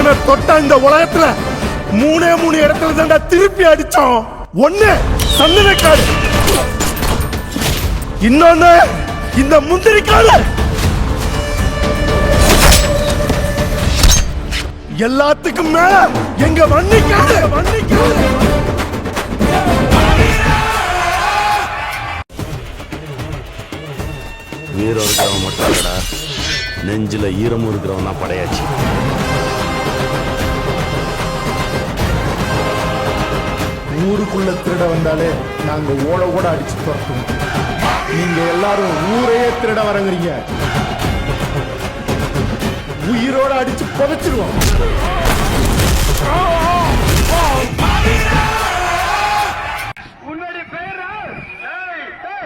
அவனை தொட்ட இந்த உலகத்துல 3 இடத்துல தான்டா திருப்பி அடிச்சோம். ஒண்ணு சந்தனக்காடு, இன்னொன்னு இந்த முந்திரிக்காடு. எல்லாத்துக்கும் மேல எங்க வன்னிக்காடு. வீரம் இருக்கிறவன் மட்டும் இல்லடா, நெஞ்சில ஈரமும் இருக்கிறவன் தான் படையாச்சு. ஊருக்குள்ள திருட வந்தாலே நாங்க ஓட ஓட அடிச்சு துரத்துவோம். நீங்க எல்லாரும் ஊரையே திருட வரங்குறீங்க. உயிரோட அடிச்சு புதைச்சிருவோம்.